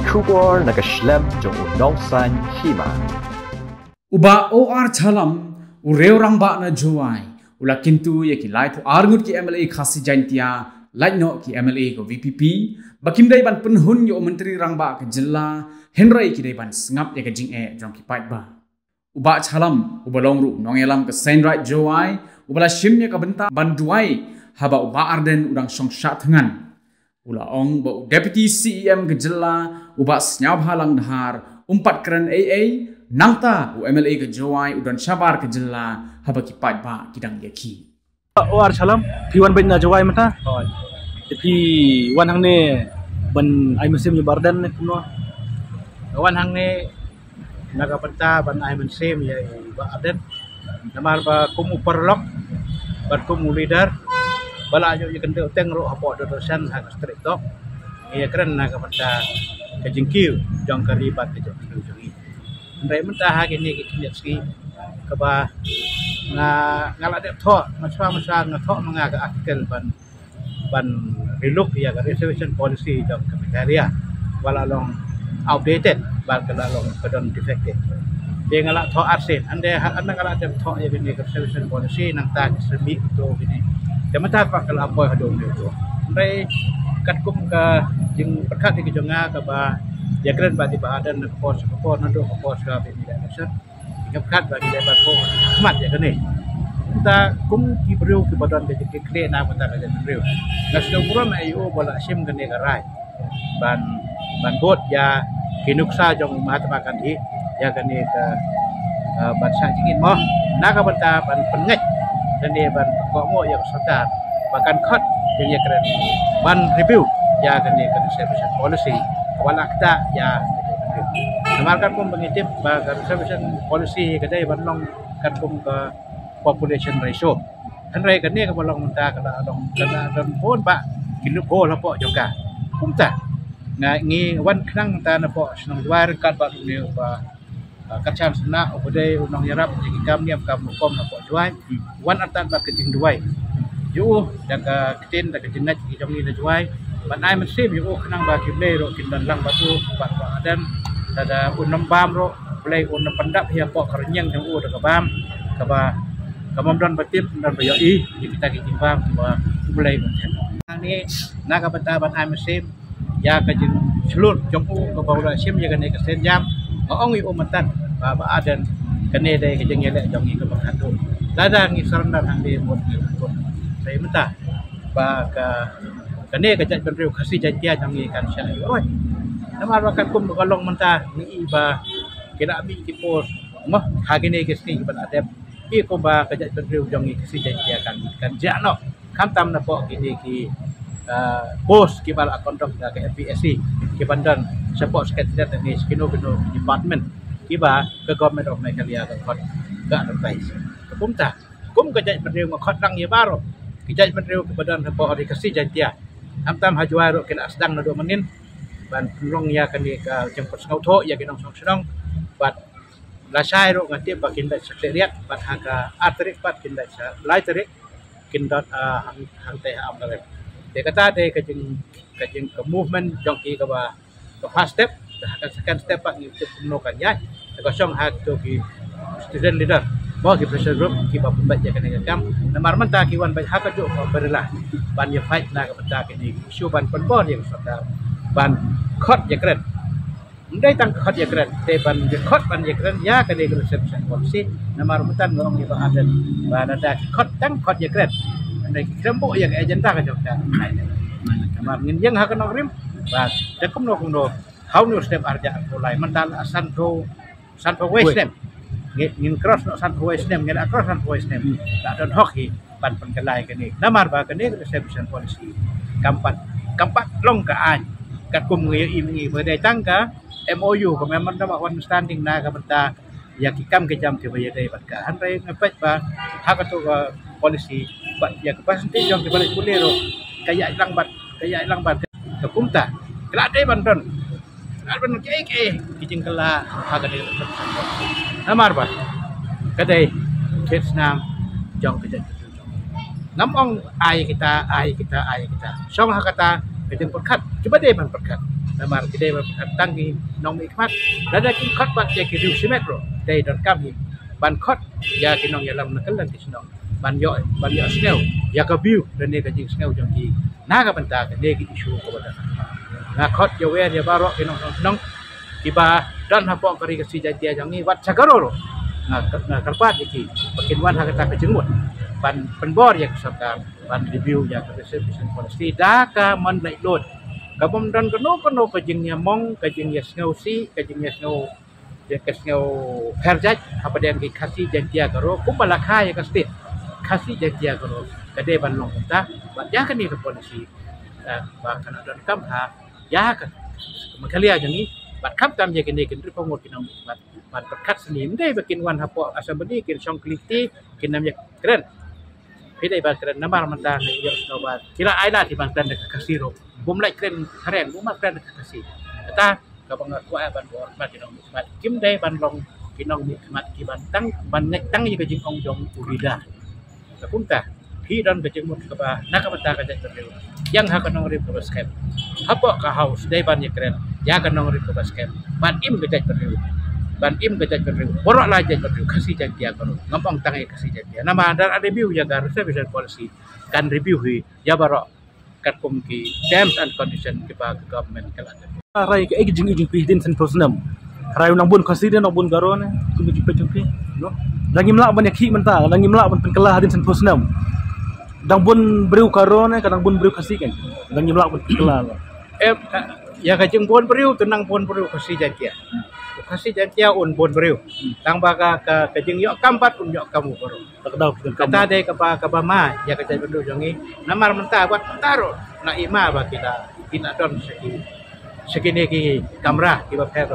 Kubor nakaslem jong unongsan hima. Uba OR chalam ureu rangba na juai ula kintu ya ki lai tu arngut ki MLA khasi jantia lai no ki MLA ko VPP bakim dai ban penhun yo menteri rangba ke jilla Henry ki dai ban sngap ya ke jing jong ki pait ba uba chalam uba longru nongelam ke sain right juai ubala shimnya ka benta ban duai haba uba arden udang songsha thengan ula ong ba deputy CEM ke jilla uba snyab halang dahar umpat keren AA nangta UMLA ke Jawai udan Syabar ke Jela haba kipat ba kidang yaki. OR salam piwan ben na Jawai mata. Tapi wan hang ne ban ai mesim yu bardan ne kuno. Wan hang ne naga penta ban ai mesim ya ba aden. Namar ba kum uperlok ban kum leader bala yo kende teng ro hapo do dosan hak street tok. Ya keren naga penta ke jengkiu jong karibat ke jengkiu jongi. Ndai mentah hari ni kita lihat ski keba ngalat dek thok maswa ngathok mengaga artikel ban relook ya reservation policy jom kementerian wala long outdated bal kala long kedon defective dia ngalat thok arsen ande ngalat dek thok ya ni reservation policy nang ta semik tu ini dia mentah pak kala apa hadong tu ndai katkum ka jing perkat di jonga keba ya keren bagi badan pos nado pos ka be tidak dasar ingat bagi lebar ko mat ya kene kita kum ki beriu ki badan be ki kre na mata ka beriu nas do muram ayo bola sim kene garai ban bot ya kinuksa jong Mahatma Gandhi ya kene ka ban sa jingin mo na ka banta ban pengej dan dia ban ko mo ya serta bahkan khot ya keren ban review ya kene ka reservation policy wala kita ya namarkan pun mengitip baga reservation policy kedai banlong kan pun ke population ratio henry kan ni ke balong mentah kada dong kada dan pun pak kilu po lapo juga kumta ngi wan knang ta na po snong war kat ba ni ba kacam sena obodai unong yarap jadi kam niam kam kom na po juai wan atan ba kecing duai yu daga ketin daga jenat ki jong ni na juai banai mesim yu kenang bagi play ro kindan lang batu bat dan ada unam bam ro play unam pendap ya pok kerenyang jong daga bam kaba kamamdan batip dan bayai kita ki bam kaba play macam ni naga bata banai mesim ya ka jing selut jong ka baura sim ya kan ka sen jam ong yu matan ba adan kene dai ka jing yele jong ki ka bakatu ladang ni sarandar hang de mot saya mentah ba ka kene kajat benriu khasi jantia jangi kan syai oi namar wakat kum kolong mentah ni iba kira abi ki pos moh hagene ke sti ban adep i ko ba kajat benriu jangi khasi jantia kan jano khamtam na po kini ki pos ki bal akondok da ke FPSC ki bandan support secretariat ni skino department ki ba ke government of Meghalaya ka khot ga advice kum kajat benriu khot rang ye baro kajat benriu ke badan support khasi jantia am hajuai ro kena sedang na 2 menit ban long ya kan ka jemput ngau tho ya kinong song bat la sai ro ngati bakin da sekretariat bat haka atrik bat kin da lai tarik kin dot hang te am da de kata de ka jing ka movement jong ki ka ba ka first step ka second step pak ni no kan ya ka song hak to ki student leader bo ki pressure group ki ba pembat ya kan kam namar menta ki wan ba hak jo berlah ban ya fight na ka benda kini isu ban penbon yang sudah ban khot ya keren ndai tang khot ya keren te ban ya khot ban ya keren ya ka de reception policy namar mutan ngong ni ba adan ba ada khot tang khot ya keren ndai krembo ya agenda ka jokta namar ngin yang ha ka nongrim ba te kum no how new step arja mulai mental santo west ngin cross no santo west ngin across santo west tak don hoki ban penkelai kini namar ba kini reception policy kampat long ka an kat kum ngi berdai tangka MOU ko memang da understanding na ka benta ya kikam ke jam ke bayadai bat ka hanrai ngepet ba hak to policy ba ya capacity jong ke balik kulero kaya ilang bat ke kumta kala dai banton alban ke kijing kala hak de namar ba kadai Vietnam jong ke namong ay kita song hakata kajeng perkat coba deh ban perkat namar kita tang ki nong ikmat lada ki khot bat je ki riu simet ro dei dan kam hi ban khot ya ki nong ya lam nakal lan ki snong ban yo sneu ya ka biu dan ne ka jing sneu jong ki na ka banta ka ne ki isu ko bata na khot ya we ya baro ki nong ki ba dan ha pok kari ka si ja jang ni wat sagaro ro na karpat ki pakin wan ha ka jengmut ban penbor ya sarkar ban review ya ka reservation policy da ka man lai lot ka bom dan kono ka jing ya mong ka jing ya sneu si ka jing ya sneu ya ka sneu perjat apa dia ki kasi jantia karo ku balakha ya ka state kasi jantia karo ka de ban long ta ba ya ka ni ka policy ba kana dan kam ha ya ka makalia jang ni bat khap tam je kini kin ripong ngot kinam bat perkat senim dei bakin wan hapo asambedi kin song kliti kin nam ya keren pidai ba keren namar manta ne yo sobat kira aila ti bang keren kasiro bom lai keren keren bom keren kasih ta ka bang ko ban bo ba kinong bat kim dei ban long kinong mi mat ki ban tang ye ka jing ong jong urida ta punta hi dan ka jing mut ka ba nakamata ka jeng yang ha kanong rip ka basket hapo ka house dei ban ye keren ya kanong rip ka basket ban im ka jeng ban im ka jeng borok la jeng kasih jeng dia kono ngampang tangai kasih jeng dia nama dan review ya gar service policy kan review hi ya barok kat kum ki terms and condition ki ba government kala rai ke jing pi din sen prosnam rai nang bun kasih din nang bun garone kum ji pe pi no langi mlak ban yakhi menta langi mlak ban penkelah din sen prosnam dang bun breu karone kadang bun breu kasih kan langi mlak ban penkelah ya ka jing bun breu tenang bun breu kasih jeng dia kasih jantia un bon breu tang baga ka jing yo kampat un yo kamu baro takdau kata de ka ba ma ya ka jai bendu jongi namar menta buat taro na ima ba kita don segini ki kamera ki ba per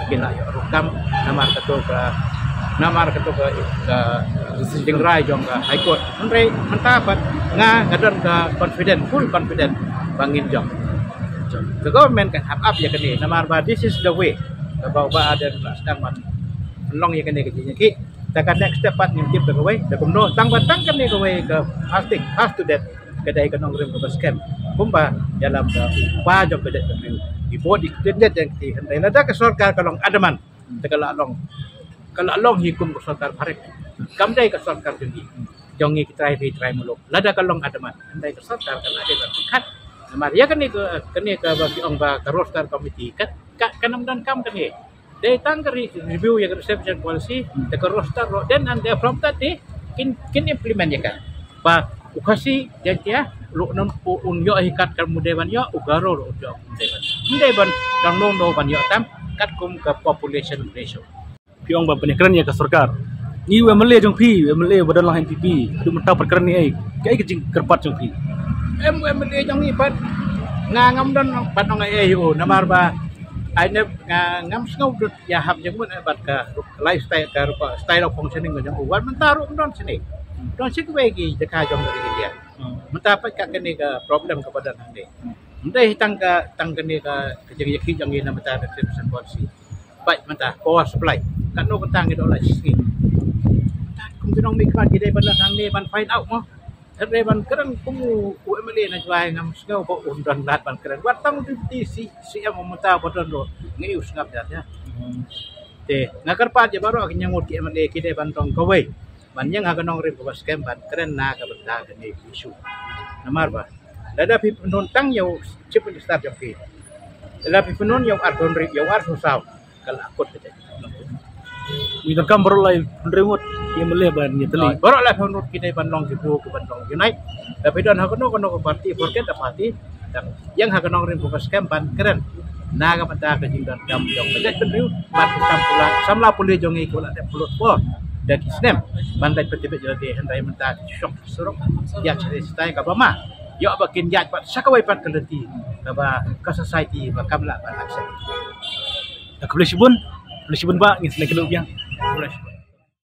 kita yo rukam namar ketu ka jing rai jong ka high court menta bat ngadon ka full confident bangin jong the government can have up ya kini namar ba this is the way about ba ada sedang man long ya kene ke ki ta next step pat ngim tip ke way da kumno tang kene ke way ke fast to that kedai ke nong rim ke scam kumba dalam ba job ke det di body det yang ti hendai ada ke sarkar kalong adaman tegala long hikum ke sarkar parek kam dai ke sarkar tinggi jongi kita try muluk lada kalong adaman hendai ke sarkar kan ada kat Maria kan ni ke bagi ong ba ke roster committee kat kanam dan kam kan ni they tang review yang reception policy the roster then and they from that kin implement ya kan ba ukasi jantia lu non un yo hikat kan mudeban yo ugaro lo jo mudeban dang no ban yo tam kat kum ke population ratio piong ba penekran ya ke sarkar ni wemle jong pi wemle badan lah NPP adu mentau perkara ni ai kai ke jing kerpat jong pi MLA jong ni pat ngam don pat nong AU namar ba ai ne ngam ngau dut ya hab jeng mun bat ka lifestyle ka style of functioning jong wan mentaru don sini don sik we gi jeka jong dari dia mentapat ka kene ka problem kepada nang de ndai tang kene ka jeng yakhi jong ni namata reception policy baik menta power supply kan no tang do la sini kum tinong mikmat gi de ban nang ni ban find out mo Herde ban keren kumu UMLA na juai ngam sngau bo undan lat ban keren watang ti si yang memuta bodon ro ngiu sngap ya te ngakar pat je baro akinya ngut ki MLA ki de ban tong kowe ban yang haganong rim ko scam ban keren na ka benda ka ni isu namar ba dada pi penun tang yo chip ni start yo ki dada pi penun yo ardon ri yo ar susau kal akut ke we kam baro lai rengot MLA ban ni teli baro lai penut kita ban long jibu ke ban long unite tapi don hakono kono parti forget parti dan yang hakono rim ko scam ban keren naga mata ke jingdan dam jong ke penriu ban sampula samla puli jongi ko la de pulut po dan kisnem ban dai petibet jadi hendai menta syok suruk ya cari stai ka bama yo bakin jat pat sakawai pat keleti ba ka society ba kamla ban aksen tak boleh sibun ba ni selek lu yang boleh